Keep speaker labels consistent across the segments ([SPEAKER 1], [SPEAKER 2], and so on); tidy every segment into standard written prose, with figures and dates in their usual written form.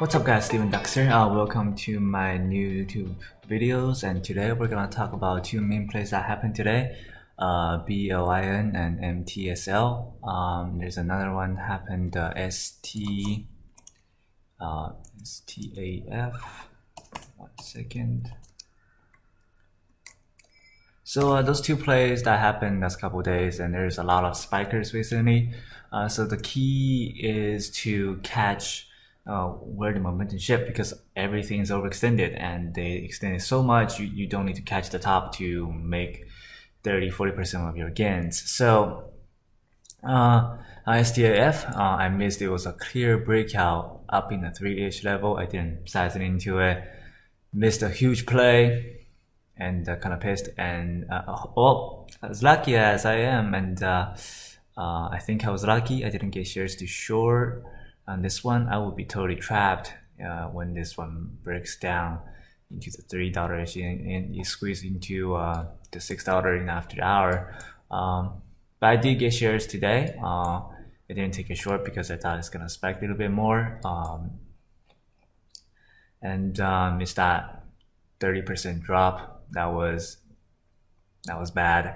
[SPEAKER 1] What's up guys, Steven Duxer. Welcome to my new YouTube videos, and today we're gonna talk about two main plays that happened today, BLIN and MTSL. There's another one happened, STAF. 1 second. So those two plays that happened last couple of days, and there's a lot of spikers recently. So the key is to catch where the momentum shift, because everything is overextended and they extended so much you don't need to catch the top to make 30-40% of your gains. So STAF, I missed. It was a clear breakout up in the 3-ish level. I didn't size it into it, missed a huge play, and kind of pissed. And as lucky as I am, and I think I was lucky, I didn't get shares to short on this one. I would be totally trapped when this one breaks down into the $3 and you squeeze into the $6 in after the hour. But I did get shares today. I didn't take a short because I thought it's gonna spike a little bit more, and missed that 30% drop. That was bad.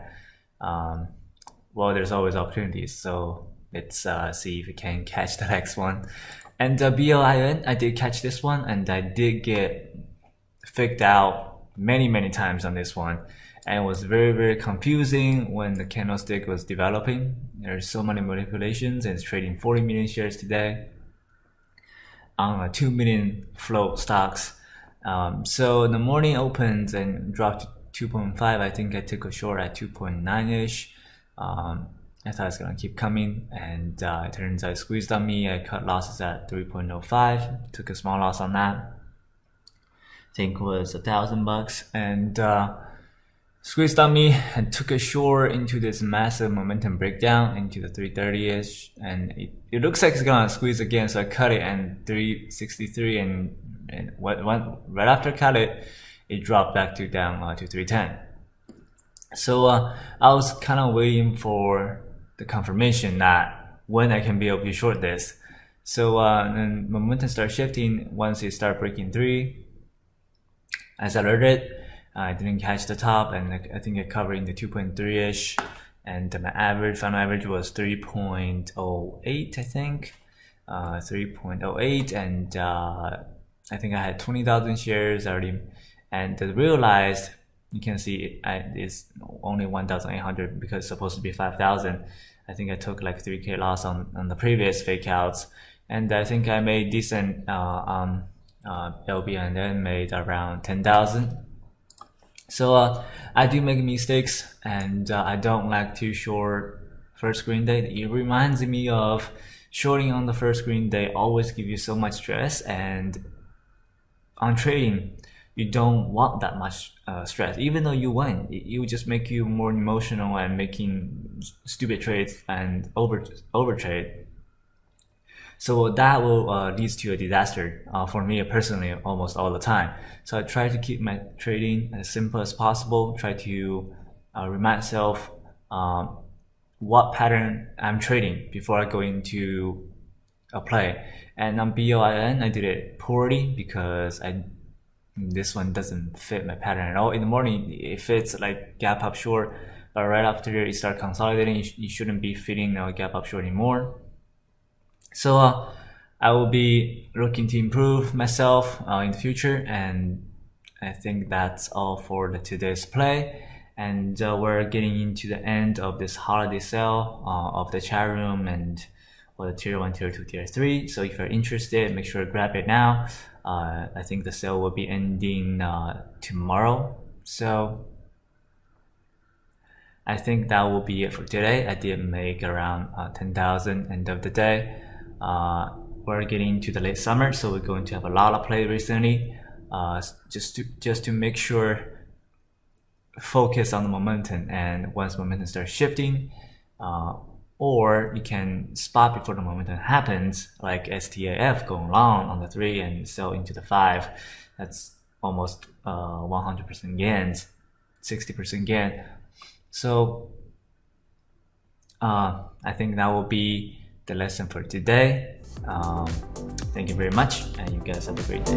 [SPEAKER 1] Well, there's always opportunities, so let's see if we can catch the next one. And BLIN, I did catch this one, and I did get faked out many times on this one, and it was very confusing when the candlestick was developing. There's so many manipulations, and it's trading 40 million shares today on 2 million float stocks. So in the morning opens and dropped to 2.5. I think I took a short at 2.9-ish. I thought it's gonna keep coming, and it turns out it squeezed on me. I cut losses at 3.05, took a small loss on that. I think it was $1,000, and squeezed on me and took a short into this massive momentum breakdown into the 330-ish, and it looks like it's gonna squeeze again, so I cut it and 363, and right after I cut it, it dropped back to down to 310. So I was kind of waiting for the confirmation that when I can be able to short this. So then momentum started shifting once it started breaking 3. As I alerted, I didn't catch the top, and I think it covered in the 2.3-ish, and my final average was 3.08, I think, 3.08, and I think I had 20,000 shares already, and I realized, you can see it's only 1,800 because it's supposed to be 5,000. I think I took like 3K loss on the previous fake outs, and I think I made decent on LB, and then made around 10,000. So I do make mistakes, and I don't like to short first green day. It reminds me of shorting on the first green day always give you so much stress, and on trading you don't want that much stress. Even though you win, it will just make you more emotional and making stupid trades and overtrade. So that will lead to a disaster for me personally almost all the time. So I try to keep my trading as simple as possible. Try to remind myself what pattern I'm trading before I go into a play. And on BLIN, I did it poorly because this one doesn't fit my pattern at all. In the morning, it fits like gap up short, but right after you start consolidating, you shouldn't be fitting a gap up short anymore. So I will be looking to improve myself in the future, and I think that's all for today's play. And we're getting into the end of this holiday sale of the chat room and the tier 1, tier 2, tier 3. So if you're interested, make sure to grab it now. I think the sale will be ending tomorrow. So I think that will be it for today. I did make around 10,000 end of the day. We're getting into the late summer, so we're going to have a lot of play recently. Just to make sure, focus on the momentum, and once momentum starts shifting, or you can spot before the momentum happens, like STAF going long on the 3 and sell into the 5. That's almost 100% gains, 60% gain. So I think that will be the lesson for today. Thank you very much, and you guys have a great day.